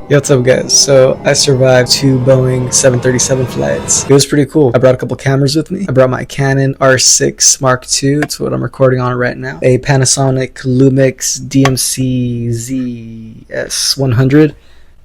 Yo, what's up guys? So I survived 2 Boeing 737 flights. It was pretty cool. I brought a couple cameras with me. I brought my Canon R6 Mark II. It's what I'm recording on right now. A Panasonic Lumix DMC ZS100.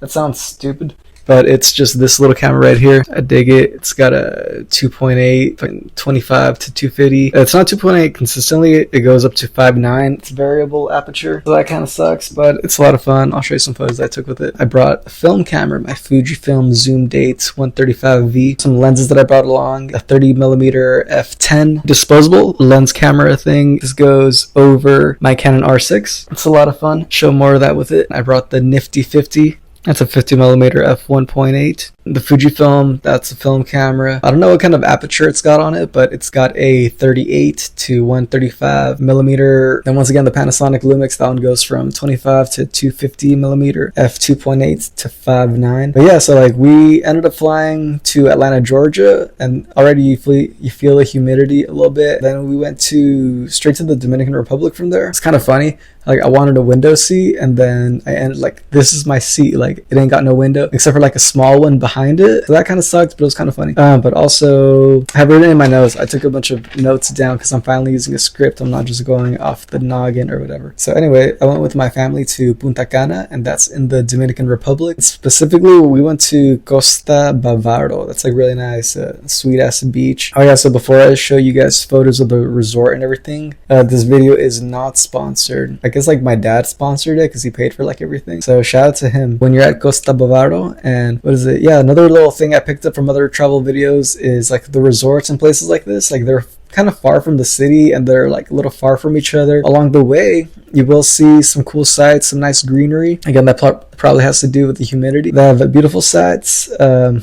That sounds stupid, but it's just this little camera right here. I dig it. It's got a 2.8, 25 to 250. It's not 2.8 consistently. It goes up to 5.9. It's variable aperture, so that kind of sucks, but it's a lot of fun. I'll show you some photos I took with it. I brought a film camera, my Fujifilm Zoom Date 135V. Some lenses that I brought along, a 30mm f10 disposable lens camera thing. This goes over my Canon R6. It's a lot of fun. Show more of that with it. I brought the Nifty 50. That's a 50mm f1.8. The Fujifilm, that's a film camera. I don't know what kind of aperture it's got on it, but it's got a 38 to 135mm. Then once again, the Panasonic Lumix, that one goes from 25 to 250mm f2.8 to 5.9. But yeah, so like we ended up flying to Atlanta, Georgia, and already you feel the humidity a little bit. Then we went straight to the Dominican Republic from there. It's kind of funny. Like I wanted a window seat, and then I ended like, this is my seat. Like it ain't got no window except for like a small one behind it. So that kind of sucked, but it was kind of funny. But also I have written in my notes. I took a bunch of notes down because I'm finally using a script. I'm not just going off the noggin or whatever. So anyway, I went with my family to Punta Cana, and that's in the Dominican Republic. Specifically, we went to Costa Bávaro. That's like really nice, sweet ass beach. Oh yeah, so before I show you guys photos of the resort and everything, this video is not sponsored. I guess like my dad sponsored it because he paid for like everything. So shout out to him. When you're at Costa Bávaro, and what is it? Yeah, another little thing I picked up from other travel videos is like the resorts and places like this. Like they're kind of far from the city, and they're like a little far from each other. Along the way, you will see some cool sights, some nice greenery. Again, that probably has to do with the humidity. They have beautiful sights,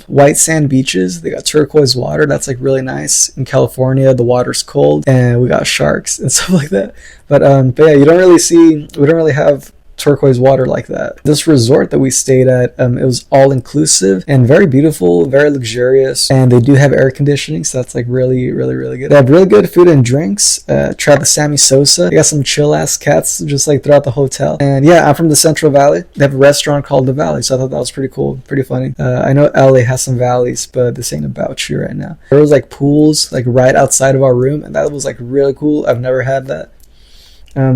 white sand beaches. They got turquoise water. That's like really nice. In California, the water's cold, and we got sharks and stuff like that. But yeah, we don't really have turquoise water like that. This resort that we stayed at, it was all inclusive and very beautiful, very luxurious, and they do have air conditioning, so that's like really good. They have really good food and drinks. Try the Sammy Sosa. They got some chill ass cats just like throughout the hotel. And yeah, I'm from the Central Valley. They have a restaurant called The Valley, so I thought that was pretty cool, pretty funny. I know LA has some valleys, but this ain't about you right now. There was like pools like right outside of our room, and that was like really cool. I've never had that.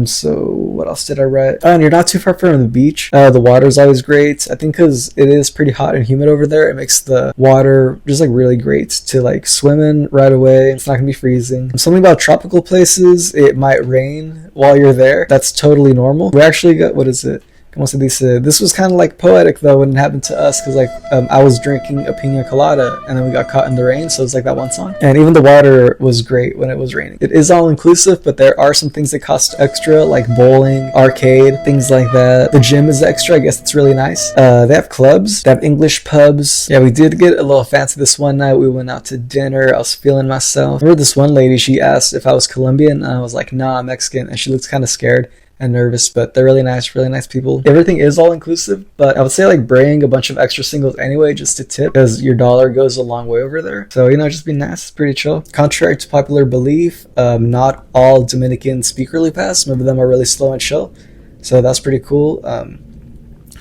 So what else did I write? Oh, and you're not too far from the beach. The water is always great. I think because it is pretty hot and humid over there, it makes the water just like really great to like swim in right away. It's not gonna be freezing. Something about tropical places, it might rain while you're there. That's totally normal. We actually got, what is it? This was kind of like poetic though when it happened to us, because like I was drinking a pina colada and then we got caught in the rain, so it's like that one song. And even the water was great when it was raining. It is all inclusive, but there are some things that cost extra, like bowling, arcade, things like that. The gym is extra. I guess it's really nice. They have clubs. They have English pubs. Yeah, we did get a little fancy this one night. We went out to dinner. I was feeling myself. I remember this one lady, she asked if I was Colombian, and I was like, nah, I'm Mexican, and she looked kind of scared and nervous, but they're really nice people. Everything is all inclusive, but I would say like bring a bunch of extra singles anyway, just to tip, because your dollar goes a long way over there. So, you know, just be nice. It's pretty chill. Contrary to popular belief, not all Dominicans speak really fast. Some of them are really slow and chill, so that's pretty cool.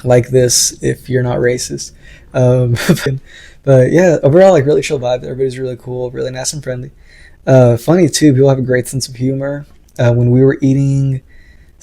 Like this if you're not racist. But yeah, overall, like really chill vibe. Everybody's really cool, really nice and friendly. Funny too, people have a great sense of humor. When we were eating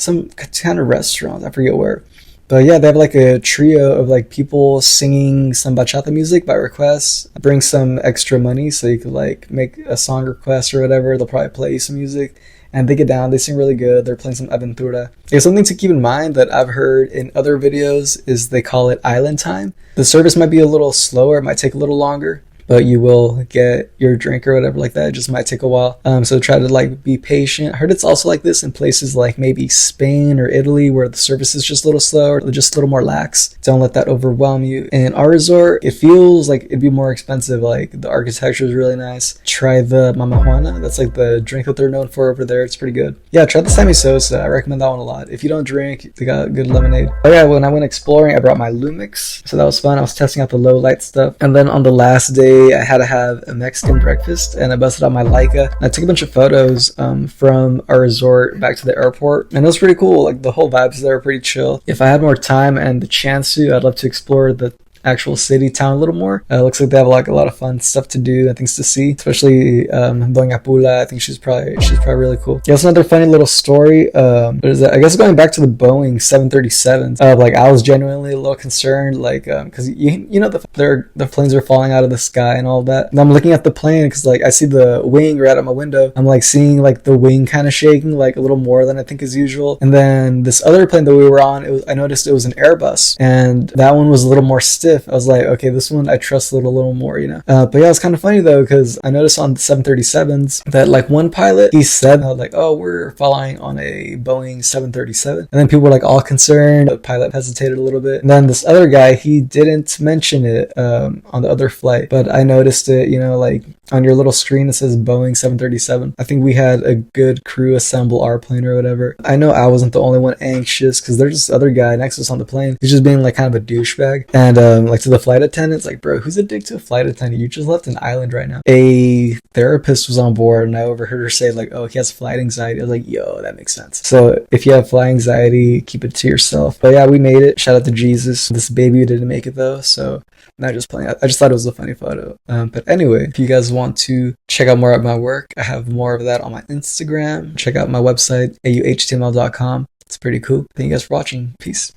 some kind of restaurant, I forget where, but yeah, they have like a trio of like people singing some bachata music by request. Bring some extra money so you could like make a song request or whatever. They'll probably play you some music, and they get down, they sing really good. They're playing some aventura. There's something to keep in mind that I've heard in other videos is they call it island time. The service might be a little slower, it might take a little longer, but you will get your drink or whatever like that. It just might take a while. So try to like be patient. I heard it's also like this in places like maybe Spain or Italy, where the service is just a little slower, just a little more lax. Don't let that overwhelm you. In our resort, it feels like it'd be more expensive. Like the architecture is really nice. Try the Mama Juana. That's like the drink that they're known for over there. It's pretty good. Yeah, try the Sammy Sosa. I recommend that one a lot. If you don't drink, they got good lemonade. Oh yeah, when I went exploring, I brought my Lumix. So that was fun. I was testing out the low light stuff. And then on the last day, day, I had to have a Mexican breakfast, and I busted out my Leica. And I took a bunch of photos from our resort back to the airport, and it was pretty cool. Like, the whole vibes there were pretty chill. If I had more time and the chance to, I'd love to explore the actual city town a little more. It looks like they have like a lot of fun stuff to do and things to see, especially Doña Pula. I think she's probably really cool. Yeah, that's another funny little story. What is that? I guess going back to the Boeing 737s, like I was genuinely a little concerned, like because you know the planes are falling out of the sky and all that, and I'm looking at the plane because like I see the wing right at my window. I'm like seeing like the wing kind of shaking like a little more than I think is usual. And then this other plane that we were on, I noticed it was an Airbus, and that one was a little more stiff. I was like, okay, this one I trust a little more, you know. But yeah, it's kind of funny though, because I noticed on the 737s that like one pilot, he said like, oh, we're flying on a Boeing 737, and then people were like all concerned. The pilot hesitated a little bit, and then this other guy, he didn't mention it on the other flight, but I noticed it, you know, like on your little screen it says Boeing 737. I think we had a good crew assemble our plane or whatever. I know I wasn't the only one anxious, because there's this other guy next to us on the plane. He's just being like kind of a douchebag, and like to the flight attendants, like, bro, who's a dick to a flight attendant? You just left an island right now. A therapist was on board, and I overheard her say like, oh, he has flight anxiety. I was like, yo, that makes sense. So if you have flight anxiety, keep it to yourself. But yeah, we made it. Shout out to Jesus. This baby didn't make it though, so not just playing. I just thought it was a funny photo. But anyway, if you guys want to check out more of my work, I have more of that on my Instagram. Check out my website, auhtml.com. It's pretty cool. Thank you guys for watching. Peace.